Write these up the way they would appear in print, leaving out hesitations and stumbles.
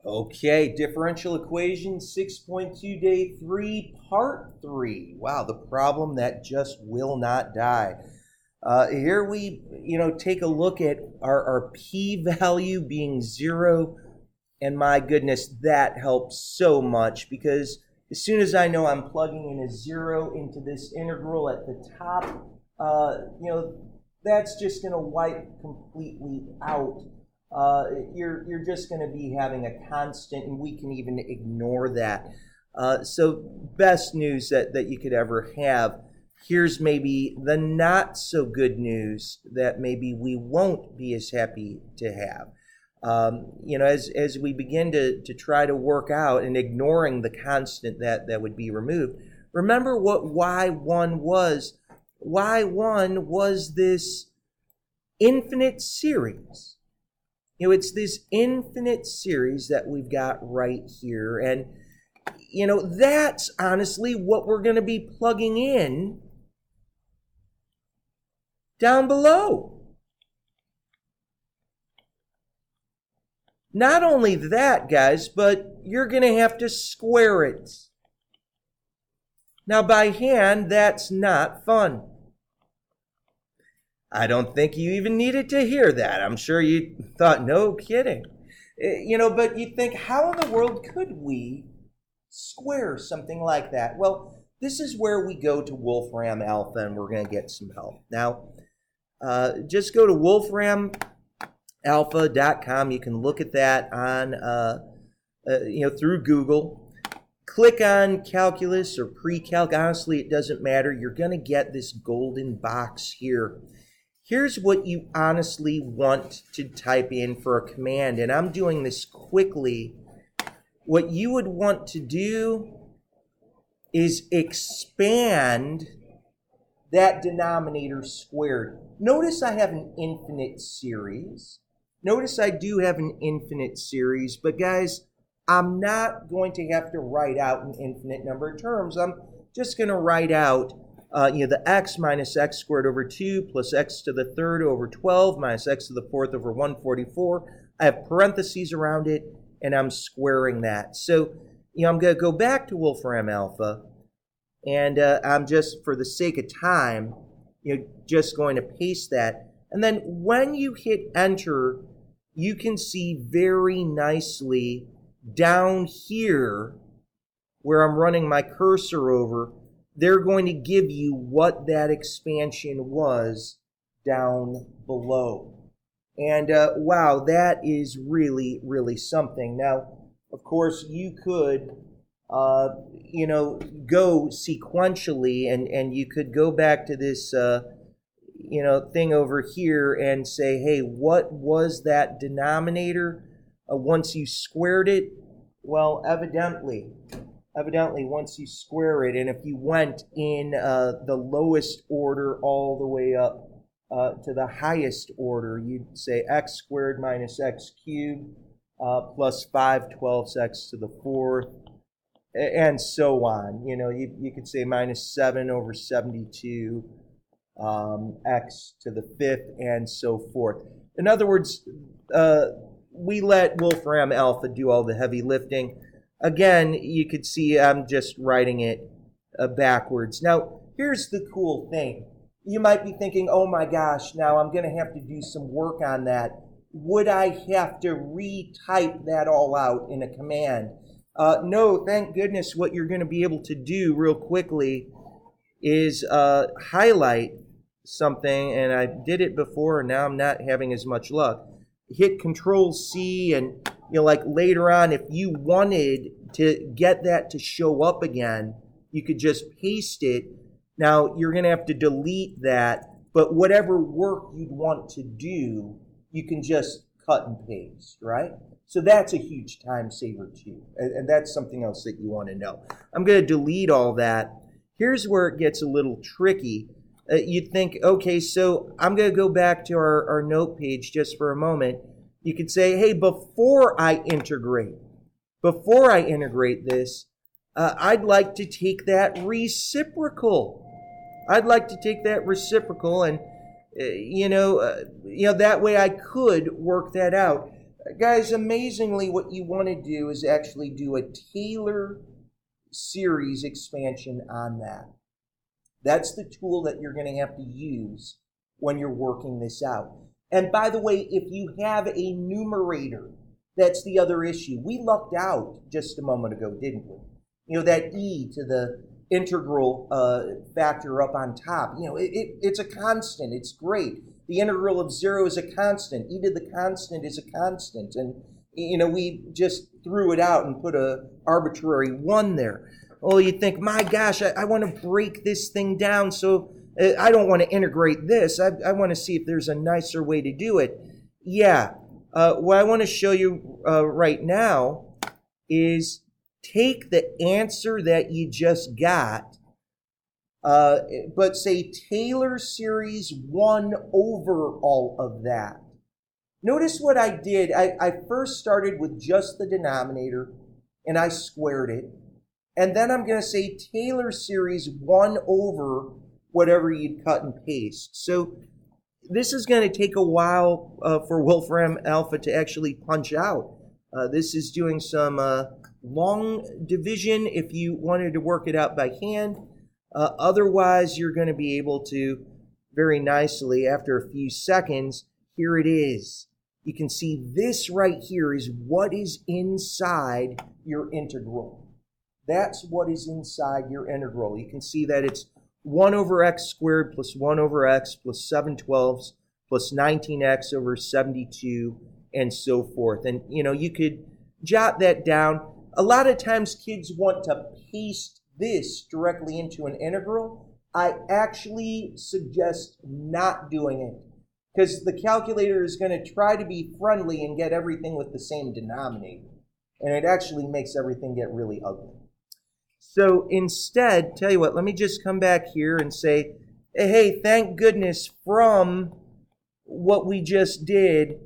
Okay, differential equation 6.2 day 3, part 3. Wow, the problem that just will not die. Here we, take a look at our p-value being 0, and my goodness, that helps so much because as soon as I know I'm plugging in a 0 into this integral at the top, that's just going to wipe completely out. You're just going to be having a constant, and we can even ignore that. So best news that you could ever have. Here's maybe the not so good news that maybe we won't be as happy to have. As we begin to try to work out and ignoring the constant that would be removed, remember what y1 was. y1 was this infinite series. It's this infinite series that we've got right here. And, that's honestly what we're going to be plugging in down below. Not only that, guys, but you're going to have to square it. Now, by hand, that's not fun. I don't think you even needed to hear that. I'm sure you thought, no kidding. But you think, how in the world could we square something like that? Well, this is where we go to Wolfram Alpha, and we're going to get some help. Now, just go to wolframalpha.com. You can look at that on, through Google. Click on calculus or pre-calc. Honestly, it doesn't matter. You're going to get this golden box here. Here's what you honestly want to type in for a command, and I'm doing this quickly. What you would want to do is expand that denominator squared. Notice I have an infinite series. Notice I do have an infinite series, but guys, I'm not going to have to write out an infinite number of terms. I'm just going to write out the x minus x squared over 2 plus x to the third over 12 minus x to the fourth over 144. I have parentheses around it, and I'm squaring that. So, I'm going to go back to Wolfram Alpha, and I'm just, for the sake of time, just going to paste that. And then when you hit enter, you can see very nicely down here where I'm running my cursor over, they're going to give you what that expansion was down below. And wow, that is really, really something. Now, of course, you could, go sequentially, and you could go back to this, thing over here and say, hey, what was that denominator once you squared it? Well, evidently, once you square it, and if you went in the lowest order all the way up to the highest order, you'd say x squared minus x cubed plus 5/12 x to the fourth, and so on. You could say minus 7 over 72 x to the fifth, and so forth. In other words, we let Wolfram Alpha do all the heavy lifting. Again, you could see I'm just writing it backwards. Now, here's the cool thing. You might be thinking, oh my gosh, now I'm going to have to do some work on that. Would I have to retype that all out in a command? No, thank goodness. What you're going to be able to do real quickly is highlight something, and I did it before, and now I'm not having as much luck. Hit Control-C, and like later on, if you wanted to get that to show up again, you could just paste it. Now, you're going to have to delete that, but whatever work you'd want to do, you can just cut and paste, right? So that's a huge time saver too, and that's something else that you want to know. I'm going to delete all that. Here's where it gets a little tricky. You'd think, okay, so I'm going to go back to our note page just for a moment. You could say, hey, before I integrate this, I'd like to take that reciprocal. And that way I could work that out. Guys, amazingly, what you want to do is actually do a Taylor series expansion on that. That's the tool that you're going to have to use when you're working this out. And by the way, if you have a numerator, that's the other issue. We lucked out just a moment ago, didn't we? You know, that e to the integral factor up on top. You know, it's a constant. It's great. The integral of 0 is a constant. E to the constant is a constant. And, you know, we just threw it out and put a arbitrary 1 there. Well, you think, my gosh, I want to break this thing down, so I don't want to integrate this. I want to see if there's a nicer way to do it. Yeah. What I want to show you right now is take the answer that you just got, but say Taylor series 1 over all of that. Notice what I did. I first started with just the denominator, and I squared it. And then I'm going to say Taylor series 1 over whatever you'd cut and paste. So this is going to take a while for Wolfram Alpha to actually punch out. This is doing some long division if you wanted to work it out by hand. Otherwise, you're going to be able to very nicely, after a few seconds, here it is. You can see this right here is what is inside your integral. That's what is inside your integral. You can see that it's 1 over x squared plus 1 over x plus 7/12 plus 19x over 72 and so forth. And, you know, you could jot that down. A lot of times kids want to paste this directly into an integral. I actually suggest not doing it because the calculator is going to try to be friendly and get everything with the same denominator. And it actually makes everything get really ugly. So instead, tell you what, let me just come back here and say, hey, thank goodness from what we just did,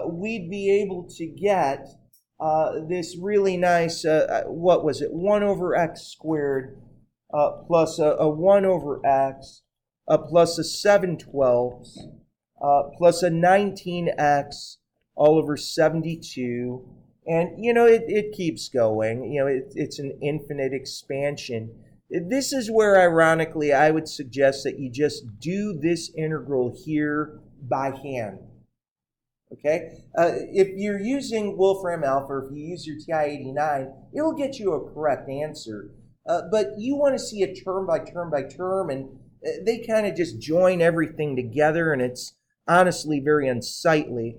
we'd be able to get this really nice, what was it, 1 over x squared plus a 1 over x plus a 7/12 plus a 19x all over 72. And, you know, it keeps going. You know, it's an infinite expansion. This is where, ironically, I would suggest that you just do this integral here by hand. Okay? If you're using Wolfram Alpha, if you use your TI-89, it'll get you a correct answer. But you want to see it term by term by term, and they kind of just join everything together, and it's honestly very unsightly.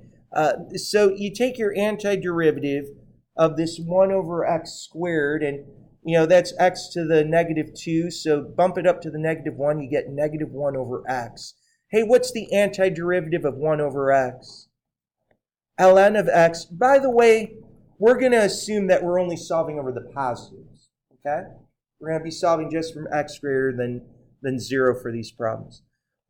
So you take your antiderivative of this 1 over x squared, and, you know, that's x to the -2, so bump it up to the -1, you get -1 over x. Hey, what's the antiderivative of 1 over x? ln of x. By the way, we're going to assume that we're only solving over the positives, okay? We're going to be solving just from x greater than 0 for these problems.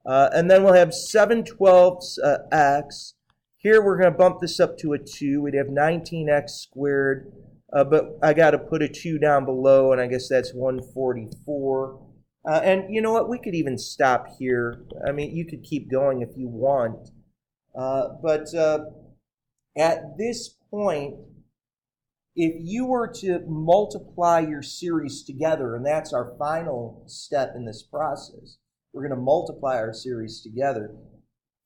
And then we'll have 7/12 x. Here we're going to bump this up to a 2. We'd have 19x squared, but I got to put a 2 down below, and I guess that's 144. And you know what? We could even stop here. I mean, you could keep going if you want. But at this point, if you were to multiply your series together, and that's our final step in this process, we're going to multiply our series together.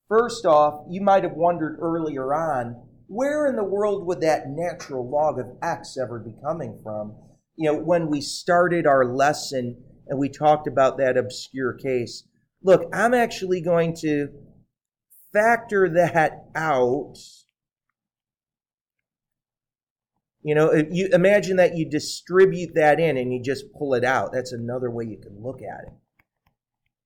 First off, you might have wondered earlier on, where in the world would that natural log of x ever be coming from? You know, when we started our lesson and we talked about that obscure case. Look, I'm actually going to factor that out. You know, if you imagine that you distribute that in and you just pull it out. That's another way you can look at it.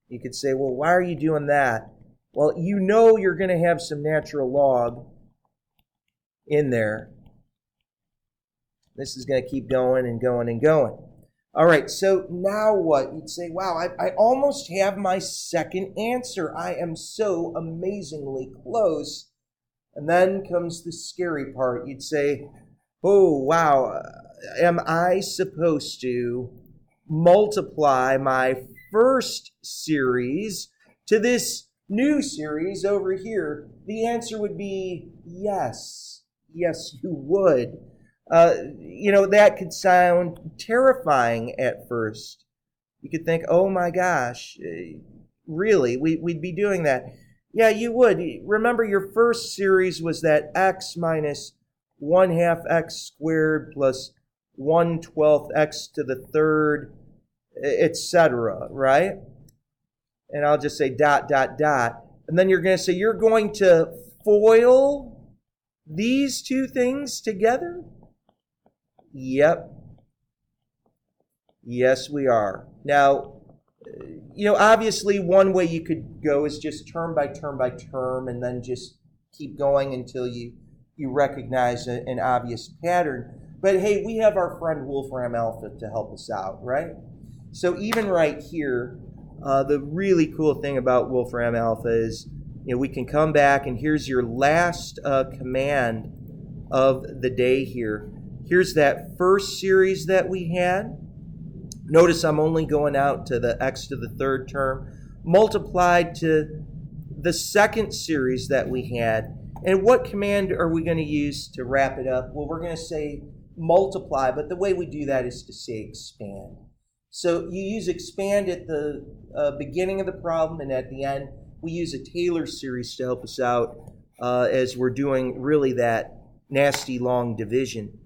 You could say, well, why are you doing that? Well, you know you're going to have some natural log in there. This is going to keep going and going and going. All right, so now what? You'd say, wow, I almost have my second answer. I am so amazingly close. And then comes the scary part. You'd say, oh, wow, am I supposed to multiply my first series to this new series over here? The answer would be yes. Yes, you would. That could sound terrifying at first. You could think, oh my gosh, really, we'd be doing that. Yeah, you would. Remember, your first series was that x minus 1 half x squared plus 1/12 x to the third, etc., right? And I'll just say dot, dot, dot. And then you're going to say you're going to FOIL these two things together? Yep. Yes, we are. Now, obviously one way you could go is just term by term by term and then just keep going until you recognize an obvious pattern. But hey, we have our friend Wolfram Alpha to help us out, right? So even right here, the really cool thing about Wolfram Alpha is, we can come back and here's your last command of the day here. Here's that first series that we had. Notice I'm only going out to the x to the third term, multiplied to the second series that we had. And what command are we going to use to wrap it up? Well, we're going to say multiply, but the way we do that is to say expand. So you use expand at the beginning of the problem, and at the end, we use a Taylor series to help us out as we're doing really that nasty long division.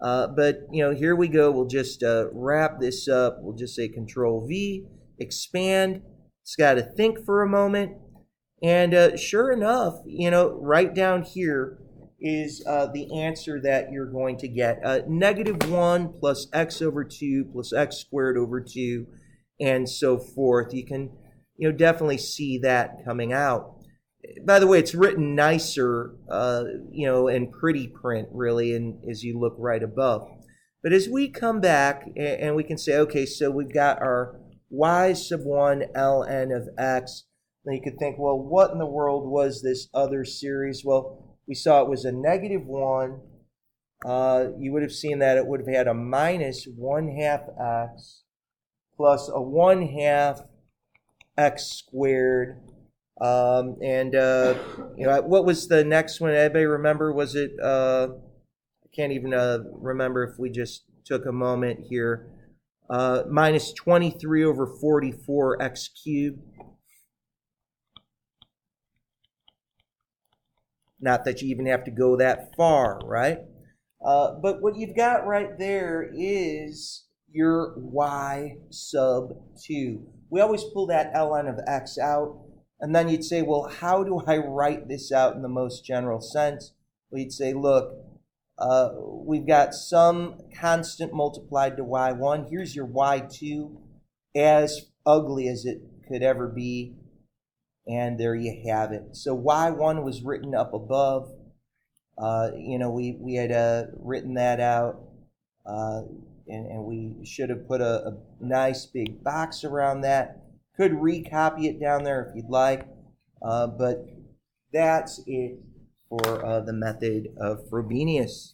But here we go. We'll just wrap this up. We'll just say Control V, expand. It's got to think for a moment. And sure enough, right down here is the answer that you're going to get. -1 plus x over 2 plus x squared over 2, and so forth. You can definitely see that coming out. By the way, it's written nicer, in pretty print, really, and as you look right above. But as we come back and we can say, okay, so we've got our y sub 1 ln of x. Then you could think, well, what in the world was this other series? Well, we saw it was a -1. You would have seen that it would have had a minus 1 half x plus a 1 half x squared. What was the next one? Anybody remember? Was it, I can't even remember if we just took a moment here. Minus 23 over 44 x cubed. Not that you even have to go that far, right? But what you've got right there is your y sub 2. We always pull that ln of x out. And then you'd say, well, how do I write this out in the most general sense? Well, you'd say, look, we've got some constant multiplied to y1. Here's your y2, as ugly as it could ever be. And there you have it. So y1 was written up above. We had written that out. And we should have put a nice big box around that. Could recopy it down there if you'd like, but that's it for the method of Frobenius.